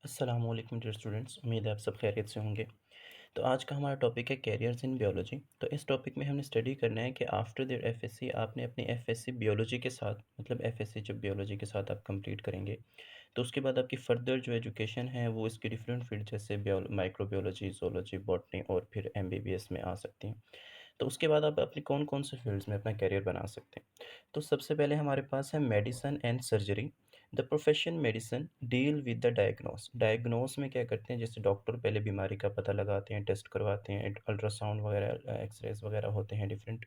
अस्सलाम वालेकुम dear students, उम्मीद है आप सब खैरियत से होंगे। तो आज का हमारा टॉपिक है कैरियर्स इन बायोलॉजी। तो इस टॉपिक में हमने स्टडी करना है कि आफ्टर देयर एफएससी आपने अपनी एफएससी बायोलॉजी के साथ मतलब एफएससी जब बायोलॉजी के साथ आप कंप्लीट करेंगे तो उसके बाद आपकी फर्दर जो एजुकेशन है वो इसकी डिफरेंट फील्ड जैसे माइक्रोबायोलॉजी, जोलॉजी, बॉटनी और फिर एमबीबीएस में आ सकती हैं। तो उसके बाद आप अपनी कौन कौन से फील्ड्स में अपना कैरियर बना सकते हैं। तो सबसे पहले हमारे पास है medicine and surgery. The profession medicine deal with the diagnose में क्या करते हैं, जैसे डॉक्टर पहले बीमारी का पता लगाते हैं, टेस्ट करवाते हैं, अल्ट्रासाउंड वगैरह, एक्सरेज वगैरह होते हैं डिफरेंट।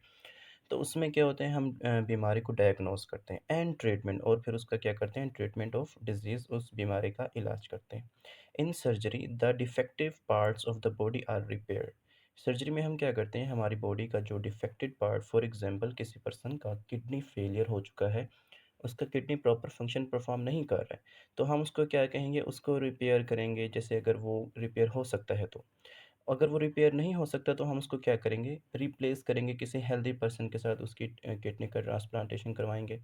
तो उसमें क्या होते हैं, हम बीमारी को डायग्नोस करते हैं एंड ट्रीटमेंट, और फिर उसका क्या करते हैं, ट्रीटमेंट ऑफ डिजीज़, उस बीमारी का इलाज करते हैं। In surgery the defective parts of the body are repaired. Surgery में हम क्या करते हैं, हमारी बॉडी का जो डिफेक्टेड पार्ट, फॉर एग्जांपल किसी पर्सन का किडनी फेलियर हो चुका है, उसका किडनी प्रॉपर फंक्शन परफॉर्म नहीं कर रहा है, तो हम उसको क्या कहेंगे, उसको रिपेयर करेंगे। जैसे अगर वो रिपेयर हो सकता है तो, अगर वो रिपेयर नहीं हो सकता तो हम उसको क्या करेंगे, रिप्लेस करेंगे किसी हेल्दी पर्सन के साथ, उसकी किडनी का ट्रांसप्लांटेशन करवाएंगे।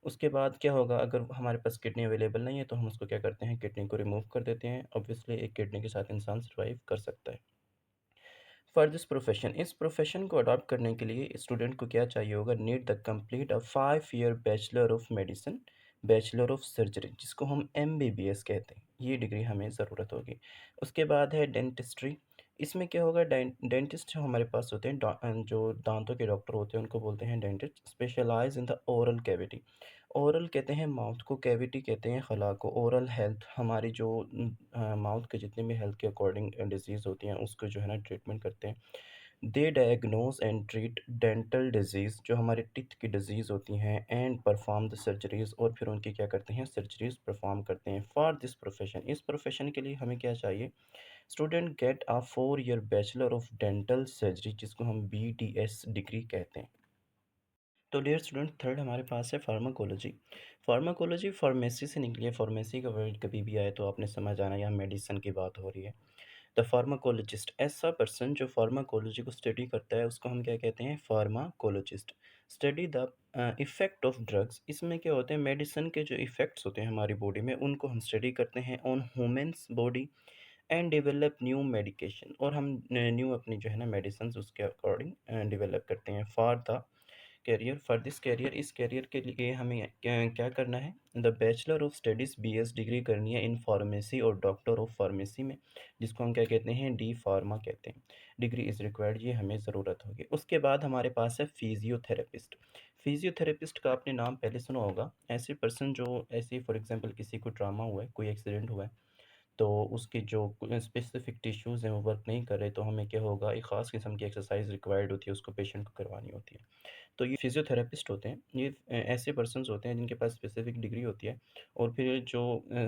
उसके बाद क्या होगा, अगर हमारे पास किडनी अवेलेबल नहीं है तो हम उसको क्या करते हैं, किडनी को रिमूव कर देते हैं। ऑब्वियसली एक किडनी के साथ इंसान सर्वाइव कर सकता है। फॉर दिस प्रोफेशन, इस प्रोफेशन को अडॉप्ट करने के लिए स्टूडेंट को क्या चाहिए होगा, need the complete 5 year bachelor of medicine, bachelor of surgery, जिसको हम एमबीबीएस कहते हैं, ये डिग्री हमें ज़रूरत होगी। उसके बाद है डेंटिस्ट्री। इसमें क्या होगा, डेंटिस्ट जो हमारे पास होते हैं, जो दांतों के डॉक्टर होते हैं उनको बोलते हैं dentist. Specialise in the oral cavity. Oral कहते हैं माउथ को, कैविटी कहते हैं खला को। ओरल हेल्थ हमारी जो माउथ के जितने भी हेल्थ के अकॉर्डिंग डिजीज़ होती हैं उसको जो है ना ट्रीटमेंट करते हैं। They diagnose and treat dental diseases, जो हमारे टीथ की डिजीज़ होती हैं, एंड परफॉर्म द सर्जरीज़, और फिर उनकी क्या करते हैं, सर्जरीज़ परफॉर्म करते हैं। फॉर दिस प्रोफेशन, इस प्रोफेशन के लिए हमें क्या चाहिए, student get a 4 year bachelor of dental surgery, जिसको हम बीडीएस डिग्री कहते हैं। तो डियर स्टूडेंट, थर्ड हमारे पास है फार्माकोलॉजी। फार्माकोलॉजी फार्मेसी से निकली है। फार्मेसी का वर्ड कभी भी आए तो आपने समझ आना यहाँ मेडिसिन की बात हो रही है। द फार्माकोलॉजिस्ट, ऐसा पर्सन जो फार्माकोलॉजी को स्टडी करता है उसको हम क्या कहते हैं, pharmacologist. Study the effect of drugs, इसमें क्या होते हैं, मेडिसिन के जो इफ़ेक्ट्स होते हैं हमारी बॉडी में उनको हम स्टडी करते हैं on humans body, and develop new medication, और हम न्यू अपनी जो है ना मेडिसिन उसके अकॉर्डिंग डेवलप करते हैं। For the career, for this career, इस करियर के लिए हमें क्या क्या करना है, the bachelor of studies BS degree करनी है इन फार्मेसी और डॉक्टर ऑफ फार्मेसी में, जिसको हम क्या कहते हैं, डी फार्मा कहते हैं। डिग्री इज़ रिक्वायर्ड, ये हमें ज़रूरत होगी। उसके बाद हमारे पास है फिजियोथेरेपिस्ट। फिजियोथेरेपिस्ट का आपने नाम पहले सुना होगा, ऐसे पर्सन जो ऐसे फॉर एग्जांपल किसी को ट्रामा हुआ है, कोई एक्सीडेंट हुआ है, तो उसके जो स्पेसिफिक टिश्यूज़ हैं वो वर्क नहीं कर रहे, तो हमें क्या होगा, एक ख़ास किस्म की एक्सरसाइज रिक्वायर्ड होती है, उसको पेशेंट को करवानी होती है। तो ये फिजियोथेरेपिस्ट होते हैं, ये ऐसे पर्सन्स होते हैं जिनके पास स्पेसिफिक डिग्री होती है, और फिर जो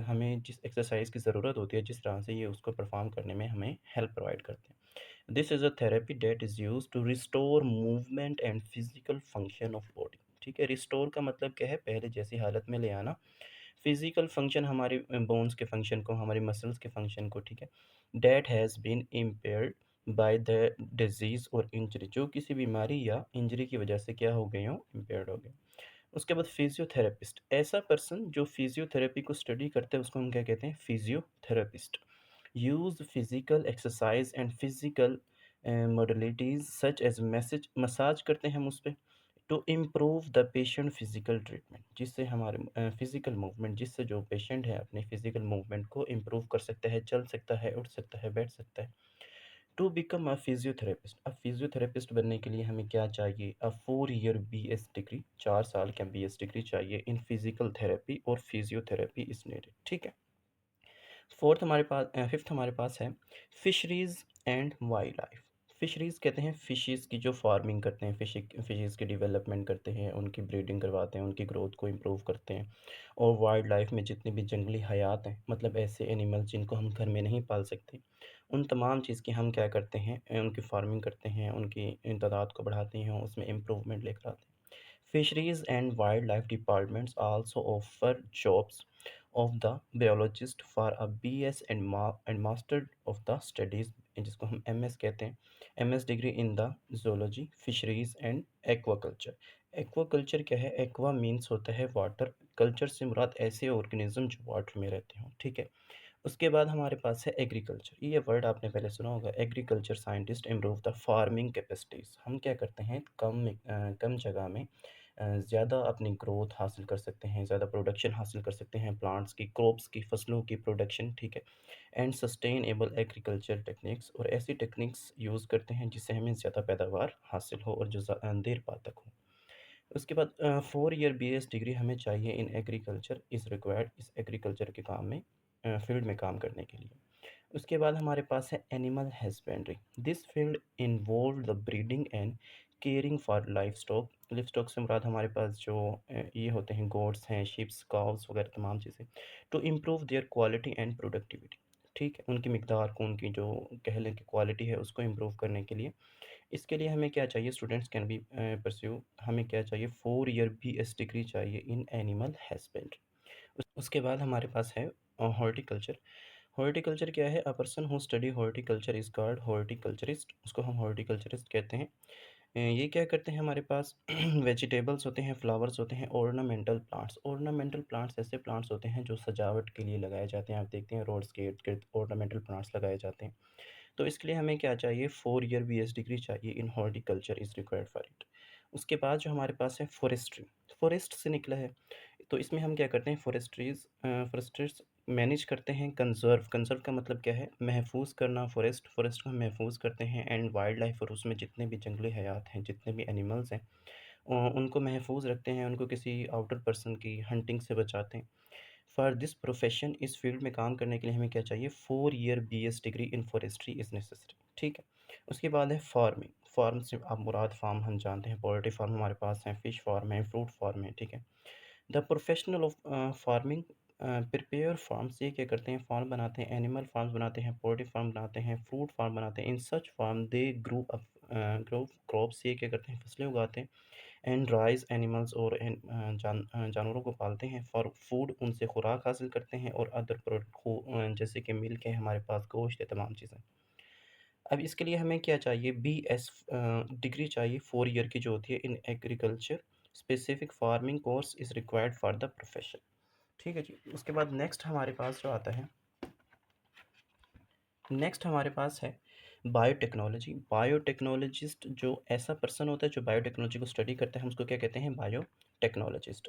हमें जिस एक्सरसाइज की ज़रूरत होती है, जिस तरह से ये उसको परफॉर्म करने में हमें हेल्प प्रोवाइड करते हैं। This is a therapy that is use to restore movement and physical function of body. ठीक है, रिस्टोर का मतलब क्या है, पहले जैसी हालत में ले आना। फिजिकल फंक्शन हमारे बोन्स के फंक्शन को, हमारे मसल्स के फंक्शन को, ठीक है, that has been impaired by the disease और इंजरी, जो किसी बीमारी या इंजरी की वजह से क्या हो गए हों, इम्पेयर्ड हो गए। उसके बाद फिजियोथेरेपिस्ट, ऐसा पर्सन जो फिजियोथेरेपी को स्टडी करता है उसको हम क्या कहते हैं, physiotherapist. Use physical exercise and physical modalities such as massage, massage करते हैं हम उस पे, to improve the patient physical treatment, जिससे हमारे फिजिकल मूवमेंट, जिससे जो पेशेंट है अपने फिजिकल मूवमेंट को इम्प्रूव कर सकता है, चल सकता है, उठ सकता है, बैठ सकता है। टू बिकम अ फिजियोथेरेपिस्ट, अब फिजियोथेरेपिस्ट बनने के लिए हमें क्या चाहिए, अ 4 ईयर बीएस डिग्री, 4 साल का बीएस डिग्री चाहिए इन फिजिकल थेरेपी, और फिजियोथेरेपी इज नीडेड। ठीक है। फिफ्थ हमारे पास है fisheries and wild life. Fisheries कहते हैं फिशेज़ की जो फार्मिंग करते हैं, फिशेज़ की डेवलपमेंट करते हैं, उनकी ब्रीडिंग करवाते हैं, उनकी ग्रोथ को इम्प्रूव करते हैं। और वाइल्ड लाइफ में जितनी भी जंगली हयात हैं, मतलब ऐसे एनिमल्स जिनको हम घर में नहीं पाल सकते, उन तमाम चीज़ की हम क्या करते हैं, उनकी फार्मिंग करते हैं, उनकी तादाद को बढ़ाते हैं, उसमें इम्प्रूवमेंट लेकर आते हैं। Fisheries and Wildlife Departments also offer jobs of the biologist for a BS and Master of the Studies, जिसको हम MS कहते हैं, MS degree in the zoology, fisheries and aquaculture. Aquaculture क्या है, एक्वा मीन्स होता है वाटर, कल्चर से मुराद ऐसे ऑर्गेनिज्म जो वाटर में रहते हों। ठीक है। उसके बाद हमारे पास है एग्रीकल्चर। ये वर्ड आपने पहले सुना होगा, agriculture scientist improve the farming capacities. हम क्या करते हैं, कम जगह में ज़्यादा अपनी ग्रोथ हासिल कर सकते हैं, ज़्यादा प्रोडक्शन हासिल कर सकते हैं, प्लांट्स की, क्रॉप्स की, फसलों की प्रोडक्शन, ठीक है। एंड सस्टेनेबल एग्रीकल्चर टेक्निक्स, और ऐसी टेक्निक्स यूज़ करते हैं जिससे हमें ज़्यादा पैदावार हासिल हो और जो देर पा तक हो। उसके बाद 4 ईयर बीएस डिग्री हमें चाहिए इन एग्रीकल्चर इज़ रिक्वायर्ड, इस एग्रीकल्चर के काम में, फील्ड में काम करने के लिए। उसके बाद हमारे पास है animal husbandry. This field involve the breeding and caring for livestock. Livestock से मुराद हमारे पास जो ये होते हैं, गोट्स हैं, शिप्स, काव्स वगैरह तमाम चीज़ें, to improve their quality and productivity. ठीक है, उनकी मिकदार को, उनकी जो कह लें कि क्वालिटी है उसको इम्प्रूव करने के लिए, इसके लिए हमें क्या चाहिए, स्टूडेंट्स कैन बी परस्यू, हमें क्या चाहिए, 4 ईयर बीएस डिग्री चाहिए इन एनिमल हस्बेंड्री। उसके बाद हमारे पास है हॉर्टिकल्चर। हॉर्टिकल्चर क्या है, a person who study horticulture is called horticulturist, उसको हम हॉर्टिकल्चरिस्ट कहते हैं। ये क्या करते हैं, हमारे पास वेजिटेबल्स होते हैं, फ्लावर्स होते हैं, ऑर्नामेंटल प्लांट्स। ऑर्नामेंटल प्लांट्स ऐसे प्लांट्स होते हैं जो सजावट के लिए लगाए जाते हैं। आप देखते हैं रोड्स के इर्द गिर्द ऑर्नामेंटल प्लांट्स लगाए जाते हैं। तो इसके लिए हमें क्या चाहिए, 4 ईयर बीएस डिग्री चाहिए in horticulture is required for it. उसके बाद जो हमारे पास है फॉरेस्ट्री, फॉरेस्ट से निकला है। तो इसमें हम क्या करते हैं, फॉरेस्ट्रीज़ मैनेज करते हैं, कंज़र्व, कंज़र्व का मतलब क्या है, महफूज़ करना, फॉरेस्ट, फॉरेस्ट को हम महफूज़ करते हैं, एंड वाइल्ड लाइफ़, और उसमें जितने भी जंगली हयात हैं, जितने भी एनिमल्स हैं, उनको महफूज़ रखते हैं, उनको किसी आउटर पर्सन की हंटिंग से बचाते हैं। फॉर दिस प्रोफेशन, इस फील्ड में काम करने के लिए हमें क्या चाहिए, 4 year BS degree in forestry is necessary, ठीक है। उसके बाद है फार्मिंग। फार्म से आप मुराद फार्म हम जानते हैं, पोल्ट्री फार्म हमारे पास है, फिश फार्म है, फ्रूट फार्म है, ठीक है। The professional of farming prepare farms, ये क्या करते हैं, फार्म बनाते हैं, एनिमल फार्म्स बनाते हैं, पोल्ट्री फार्म बनाते हैं, फ्रूट फार्म बनाते हैं। इन सच फार्म दे ग्रो क्रॉप्स, ये क्या करते हैं, फसलें उगाते हैं, एंड राइज़ एनिमल्स, और जानवरों को पालते हैं, फॉर फूड, उनसे खुराक हासिल करते हैं, और अदर प्रोडक्ट को, जैसे कि मिल्क है हमारे पास, गोश्त है, तमाम चीज़ें। अब इसके लिए हमें क्या चाहिए, बीएस डिग्री चाहिए 4 ईयर की जो होती है in agriculture, specific farming course is required for the profession. ठीक है जी। उसके बाद नेक्स्ट हमारे पास जो आता है, नेक्स्ट हमारे पास है बायोटेक्नोलॉजी। बायोटेक्नोलॉजिस्ट जो ऐसा पर्सन होता है जो बायोटेक्नोलॉजी को स्टडी करता है, हम उसको क्या कहते हैं, biotechnologist.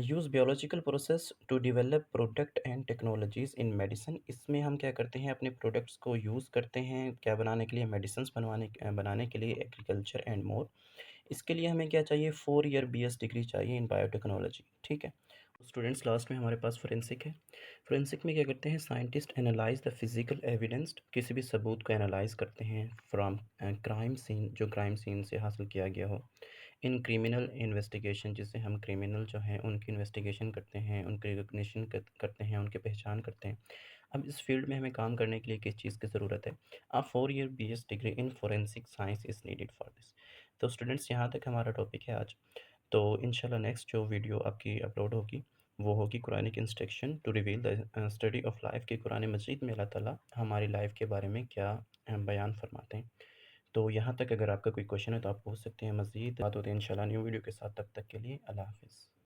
Use biological process to develop product and technologies in medicine. इसमें हम क्या करते हैं, अपने प्रोडक्ट्स को यूज़ करते हैं क्या बनाने के लिए, मेडिसिन बनाने के लिए, एग्रीकल्चर एंड मोर। इसके लिए हमें क्या चाहिए, 4 ईयर बीएस डिग्री चाहिए इन बायोटेक्नोलॉजी, ठीक है। स्टूडेंट्स, लास्ट में हमारे पास फोरेंसिक है। फोरेंसिक में क्या करते हैं, scientist analyse the physical evidence, किसी भी सबूत को एनालाइज करते हैं, फ्रॉम क्राइम सीन, जो क्राइम सीन से हासिल किया गया हो, इन क्रिमिनल इन्वेस्टिगेशन, जिससे हम क्रिमिनल जो हैं उनकी इन्वेस्टिगेशन करते हैं, उनकी रिकग्निशन करते हैं, उनकी पहचान करते हैं। अब इस फील्ड में हमें काम करने के लिए किस चीज़ की ज़रूरत है, अब 4 year BS degree in forensic science is needed for this. तो स्टूडेंट्स, यहाँ तक हमारा टॉपिक है आज। तो इंशाल्लाह नेक्स्ट जो वीडियो आपकी अपलोड होगी, वो होगी Quranic instruction to reveal the study of life, कि कुरान मजीद में अल्लाह ताला हमारी लाइफ के बारे में क्या बयान फरमाते हैं। तो यहाँ तक अगर आपका कोई क्वेश्चन है तो आप पूछ सकते हैं। मज़ीद बात होती है इंशाल्लाह न्यू वीडियो के साथ, तब तक के लिए अल्लाह हाफ़िज़।